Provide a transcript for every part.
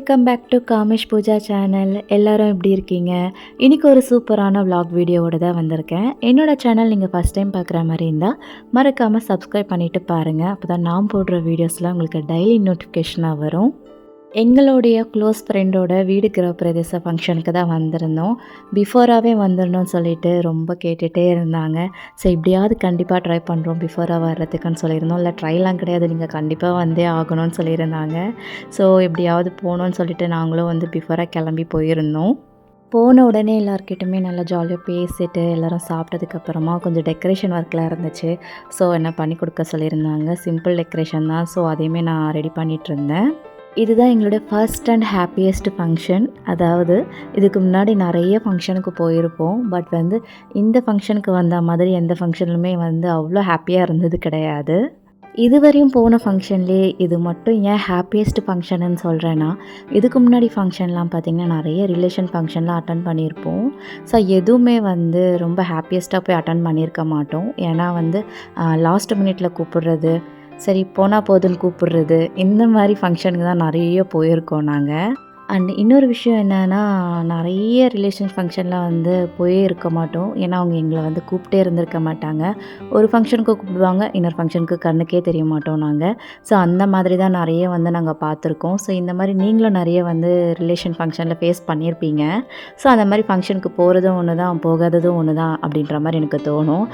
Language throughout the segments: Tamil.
Welcome back to Kamesh Pooja channel. எல்லாரும் எப்படி இருக்கீங்க? இன்றைக்கி ஒரு சூப்பரான vlog வீடியோவோட தான் வந்திருக்கேன். என்னோட சேனல் நீங்கள் ஃபஸ்ட் டைம் பார்க்குற மாதிரி இருந்தால் மறக்காமல் சப்ஸ்கிரைப் பண்ணிவிட்டு பாருங்கள். அப்போ தான் நான் போடுற வீடியோஸ்லாம் உங்களுக்கு டெய்லி நோட்டிஃபிகேஷனாக வரும். எங்களுடைய க்ளோஸ் ஃப்ரெண்டோட வீடு கிரகப்பிரவேச ஃபங்க்ஷனுக்கு தான் வந்திருந்தோம். பிஃபோராகவே வந்துடணும்னு சொல்லிட்டு ரொம்ப கேட்டுகிட்டே இருந்தாங்க. ஸோ இப்படியாவது கண்டிப்பாக ட்ரை பண்ணுறோம் பிஃபோராக வர்றதுக்குன்னு சொல்லியிருந்தோம். இல்லை ட்ரைலாம் கிடையாது, நீங்கள் கண்டிப்பாக வந்தே ஆகணும்னு சொல்லியிருந்தாங்க. ஸோ எப்படியாவது போகணுன்னு சொல்லிட்டு நாங்களும் வந்து பிஃபோராக கிளம்பி போயிருந்தோம். போன உடனே எல்லாருக்கிட்டுமே நல்லா ஜாலியாக பேசிட்டு எல்லோரும் சாப்பிட்டதுக்கப்புறமா கொஞ்சம் டெக்கரேஷன் ஒர்க்லாம் இருந்துச்சு. ஸோ என்ன பண்ணி கொடுக்க சொல்லியிருந்தாங்க. சிம்பிள் டெக்கரேஷன் தான். ஸோ அதையுமே நான் ரெடி பண்ணிகிட்ருந்தேன். இதுதான் எங்களுடைய ஃபர்ஸ்ட் அண்ட் ஹாப்பியஸ்ட் ஃபங்க்ஷன். அதாவது இதுக்கு முன்னாடி நிறைய ஃபங்க்ஷனுக்கு போயிருப்போம். பட் வந்து இந்த ஃபங்க்ஷனுக்கு வந்த மாதிரி எந்த ஃபங்க்ஷன்லுமே வந்து அவ்வளோ ஹாப்பியாக இருந்தது கிடையாது. இதுவரையும் போன ஃபங்க்ஷன்லேயே இது மட்டும் ஏன் ஹாப்பியஸ்ட் ஃபங்க்ஷன்னு சொல்கிறேன்னா, இதுக்கு முன்னாடி ஃபங்க்ஷன்லாம் பார்த்திங்கன்னா நிறைய ரிலேஷன் ஃபங்க்ஷன்லாம் அட்டன் பண்ணியிருப்போம். ஸோ எதுவுமே வந்து ரொம்ப ஹாப்பியஸ்ட்டாக போய் அட்டன் பண்ணியிருக்க மாட்டோம். ஏன்னா வந்து லாஸ்ட் மினிட்ல கூப்பிடுறது, சரி போனால் போதுன்னு கூப்பிடுறது, இந்த மாதிரி ஃபங்க்ஷனுக்கு தான் நிறைய போயிருக்கோம் நாங்கள். அண்ட் இன்னொரு விஷயம் என்னென்னா, நிறைய ரிலேஷன் ஃபங்க்ஷன்லாம் வந்து போயே இருக்க மாட்டோம். ஏன்னா அவங்க எங்களை வந்து கூப்பிட்டே இருந்திருக்க மாட்டாங்க. ஒரு ஃபங்க்ஷனுக்கு கூப்பிடுவாங்க, இன்னொரு ஃபங்க்ஷனுக்கு கண்ணுக்கே தெரிய மாட்டோம் நாங்கள். ஸோ அந்த மாதிரி தான் நிறைய வந்து நாங்கள் பார்த்துருக்கோம். ஸோ இந்த மாதிரி நீங்களும் நிறைய வந்து ரிலேஷன் ஃபங்க்ஷனில் ஃபேஸ் பண்ணியிருப்பீங்க. ஸோ அந்த மாதிரி ஃபங்க்ஷனுக்கு போகிறதும் ஒன்று தான், போகாததும் ஒன்று தான் அப்படின்ற மாதிரி எனக்கு தோணும்.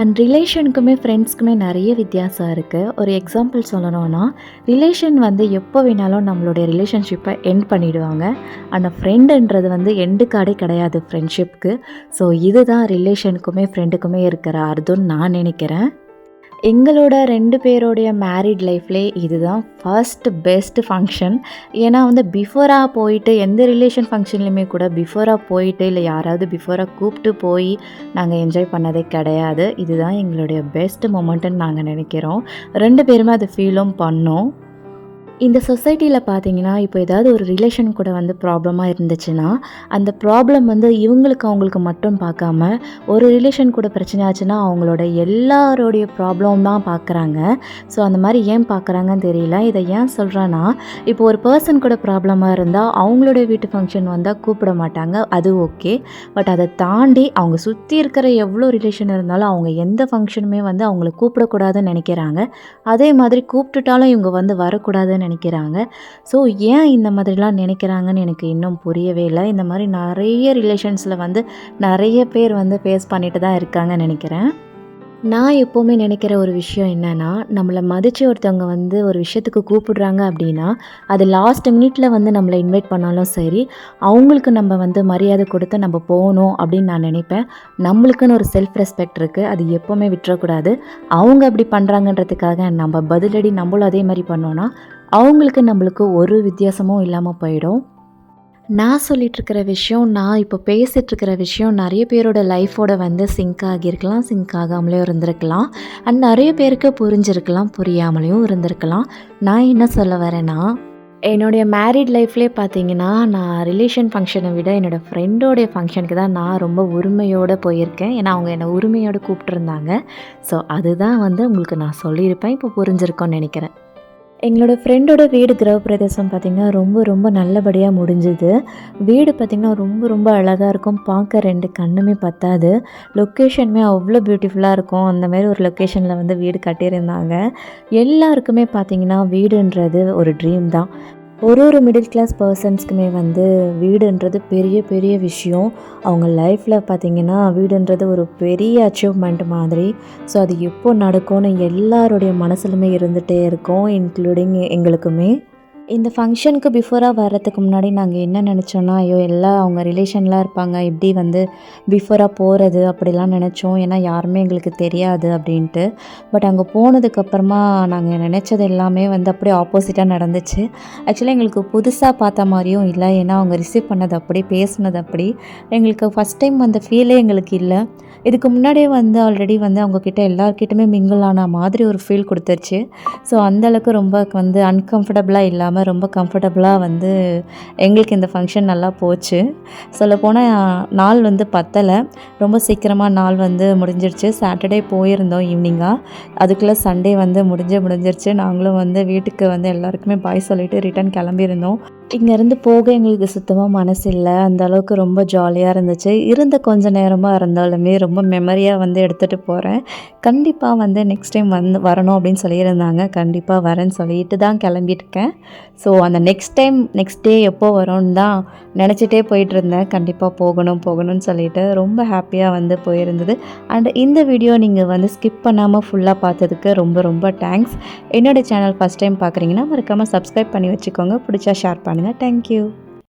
அண்ட் ரிலேஷனுக்குமே ஃப்ரெண்ட்ஸ்க்குமே நிறைய வித்தியாசம் இருக்குது. ஒரு எக்ஸாம்பிள் சொல்லணும்னா, ரிலேஷன் வந்து எப்போ வேணாலும் நம்மளுடைய ரிலேஷன்ஷிப்பை எண்ட் பண்ணிவிடுவாங்க. ஆனால் ஃப்ரெண்டுன்றது வந்து எண்டு கார்டே கிடையாது ஃப்ரெண்ட்ஷிப்க்கு. ஸோ இதுதான் ரிலேஷனுக்குமே ஃப்ரெண்டுக்குமே இருக்கிற அர்த்தம்னு நான் நினைக்கிறேன். எங்களோட 2 பேரோடைய மேரிட் லைஃப்லேயே இதுதான் ஃபர்ஸ்ட் பெஸ்ட் ஃபங்க்ஷன். ஏன்னா வந்து பிஃபோராக போயிட்டு எந்த ரிலேஷன் ஃபங்க்ஷன்லையுமே கூட பிஃபோராக போயிட்டு இல்லை யாராவது பிஃபோராக கூப்பிட்டு போய் நாங்கள் என்ஜாய் பண்ணதே கிடையாது. இதுதான் எங்களுடைய பெஸ்ட் மொமெண்ட்டுன்னு நாங்கள் நினைக்கிறோம். 2 பேருமே அதை ஃபீலும் பண்ணோம். இந்த சொசைட்டியில் பார்த்தீங்கன்னா, இப்போ ஏதாவது ஒரு ரிலேஷன் கூட வந்து ப்ராப்ளமாக இருந்துச்சுன்னா, அந்த ப்ராப்ளம் வந்து இவங்களுக்கு அவங்களுக்கு மட்டும் பார்க்காம, ஒரு ரிலேஷன் கூட பிரச்சனை ஆச்சுன்னா அவங்களோட எல்லாரோடைய ப்ராப்ளம் தான் பார்க்குறாங்க. ஸோ அந்த மாதிரி ஏன் பார்க்குறாங்கன்னு தெரியல. இதை ஏன் சொல்கிறேன்னா, இப்போ ஒரு பர்சன் கூட ப்ராப்ளமாக இருந்தால் அவங்களுடைய வீட்டு ஃபங்க்ஷன் வந்தால் கூப்பிட மாட்டாங்க, அது ஓகே. பட் அதை தாண்டி அவங்க சுற்றி இருக்கிற எவ்வளோ ரிலேஷன் இருந்தாலும் அவங்க எந்த ஃபங்க்ஷனுமே வந்து அவங்கள கூப்பிடக்கூடாதுன்னு நினைக்கிறாங்க. அதே மாதிரி கூப்பிட்டுட்டாலும் இவங்க வந்து வரக்கூடாதுன்னு நினைக்கிறாங்க. ஸோ ஏன் இந்த மாதிரிலாம் நினைக்கிறாங்கன்னு எனக்கு இன்னும் புரியவே இல்லை. இந்த மாதிரி நிறைய ரிலேஷன்ஸில் வந்து நிறைய பேர் வந்து ஃபேஸ் பண்ணிட்டு தான் இருக்காங்கன்னு நினைக்கிறேன். நான் எப்போவுமே நினைக்கிற ஒரு விஷயம் என்னென்னா, நம்மளை மதித்து ஒருத்தவங்க வந்து ஒரு விஷயத்துக்கு கூப்பிடுறாங்க அப்படின்னா, அது லாஸ்ட் மினிட்ல வந்து நம்மளை இன்வைட் பண்ணாலும் சரி, அவங்களுக்கு நம்ம வந்து மரியாதை கொடுத்து நம்ம போகணும் அப்படின்னு நான் நினைப்பேன். நம்மளுக்குன்னு ஒரு செல்ஃப் ரெஸ்பெக்ட் இருக்குது, அது எப்போவுமே விட்டுறக்கூடாது. அவங்க அப்படி பண்ணுறாங்கன்றதுக்காக நம்ம பதிலடி நம்மளும் அதே மாதிரி பண்ணோன்னா அவங்களுக்கு நம்மளுக்கு ஒரு வித்தியாசமும் இல்லாமல் போயிடும். நான் சொல்லிகிட்ருக்கிற விஷயம், நான் இப்போ பேசிகிட்ருக்கிற விஷயம் நிறைய பேரோட லைஃபோட வந்து சிங்க் ஆகியிருக்கலாம், சிங்க் ஆகாமலேயும் இருந்திருக்கலாம். அண்ட் நிறைய பேருக்கு புரிஞ்சிருக்கலாம், புரியாமலேயும் இருந்திருக்கலாம். நான் என்ன சொல்ல வரேன்னா, என்னுடைய மேரிட் லைஃப்லேயே பார்த்தீங்கன்னா, நான் ரிலேஷன் ஃபங்க்ஷனை விட என்னோடய ஃப்ரெண்டோடைய ஃபங்க்ஷனுக்கு தான் நான் ரொம்ப உரிமையோடு போயிருக்கேன். ஏன்னா அவங்க என்னை உரிமையோடு கூப்பிட்டுருந்தாங்க. ஸோ அதுதான் வந்து உங்களுக்கு நான் சொல்லியிருப்பேன். இப்போ புரிஞ்சிருக்கோன்னு நினைக்கிறேன். எங்களோட ஃப்ரெண்டோட வீடு கிரகப்பிரவேசம் பார்த்திங்கன்னா ரொம்ப நல்லபடியாக முடிஞ்சுது. வீடு பார்த்திங்கன்னா ரொம்ப அழகாக இருக்கும். பார்க்க 2 கண்ணுமே பத்தாது. லொக்கேஷனுமே அவ்வளோ பியூட்டிஃபுல்லாக இருக்கும். அந்தமாரி ஒரு லொக்கேஷனில் வந்து வீடு கட்டியிருந்தாங்க. எல்லாருக்குமே பார்த்திங்கன்னா வீடுன்றது ஒரு ட்ரீம் தான். ஒரு மிடில் கிளாஸ் பர்சன்ஸ்க்குமே வந்து வீடுன்றது பெரிய விஷயம். அவங்க லைஃப்பில் பார்த்திங்கன்னா வீடுன்றது ஒரு பெரிய அச்சீவ்மெண்ட் மாதிரி. ஸோ அது எப்போ நடக்கும்னு எல்லாருடைய மனசுலுமே இருந்துகிட்டே இருக்கும், இன்க்ளூடிங் எங்களுக்குமே. இந்த ஃபங்க்ஷனுக்கு பிஃபோராக வர்றதுக்கு முன்னாடி நாங்கள் என்ன நினச்சோன்னா, ஐயோ எல்லாம் அவங்க ரிலேஷன்லாம் இருப்பாங்க, எப்படி வந்து பிஃபோராக போகிறது அப்படிலாம் நினச்சோம். ஏன்னா யாருமே எங்களுக்கு தெரியாது அப்படின்ட்டு. பட் அங்கே போனதுக்கப்புறமா நாங்கள் நினச்சது எல்லாமே வந்து அப்படியே ஆப்போசிட்டாக நடந்துச்சு. ஆக்சுவலாக எங்களுக்கு புதுசாக பார்த்த மாதிரியும் இல்லை. ஏன்னா அவங்க ரிசீவ் பண்ணது அப்படி, பேசுனது அப்படி. எங்களுக்கு ஃபஸ்ட் டைம் அந்த ஃபீலே எங்களுக்கு இல்லை. இதுக்கு முன்னாடியே வந்து ஆல்ரெடி வந்து அவங்கக்கிட்ட எல்லார்கிட்டையுமே மிங்கிள் ஆன மாதிரி ஒரு ஃபீல் கொடுத்துருச்சு. ஸோ அந்தளவுக்கு ரொம்ப வந்து அன்கம்ஃபர்டபுளாக இல்லாமல் ரொம்ப கம்ஃபர்டபுளாக வந்து எங்களுக்கு இந்த ஃபங்க்ஷன் நல்லா போச்சு. சொல்லப்போனால் நாள் வந்து பத்தலை, ரொம்ப சீக்கிரமாக நாள் வந்து முடிஞ்சிருச்சு. சாட்டர்டே போயிருந்தோம் ஈவினிங்காக, அதுக்குள்ளே சண்டே வந்து முடிஞ்சிருச்சு. நாங்களும் வந்து வீட்டுக்கு வந்து எல்லாருக்குமே பாய் சொல்லிவிட்டு ரிட்டன் கிளம்பியிருந்தோம். இங்கேருந்து போக எங்களுக்கு சுத்தமா மனசு இல்ல. அந்த அளவுக்கு ரொம்ப ஜாலியா இருந்துச்சு. இருந்த கொஞ்ச நேரமா இருந்தாலுமே ரொம்ப மெமரியா வந்து எடுத்துட்டு போறேன். கண்டிப்பா வந்து நெக்ஸ்ட் டைம் வரணும் அப்படின்னு சொல்லியிருந்தாங்க. கண்டிப்பா வரேன்னு சொல்லிட்டு தான் கிளம்பிட்டுருக்கேன். ஸோ அந்த நெக்ஸ்ட் டைம் நெக்ஸ்ட் டே எப்போ வரும்னு தான் நினச்சிட்டே போயிட்டுருந்தேன். கண்டிப்பா போகணும் போகணும்னு சொல்லிட்டு ரொம்ப ஹாப்பியா வந்து போயிருந்தது. அண்ட் இந்த வீடியோ நீங்க வந்து ஸ்கிப் பண்ணாம ஃபுல்லா பார்த்ததுக்கு ரொம்ப ரொம்ப தேங்க்ஸ். என்னோட சேனல் ஃபர்ஸ்ட் டைம் பார்க்குறீங்கன்னா மறக்காம சப்ஸ்கிரைப் பண்ணி வச்சுக்கோங்க. பிடிச்சா ஷேர் பண்ணுங்க. Thank you.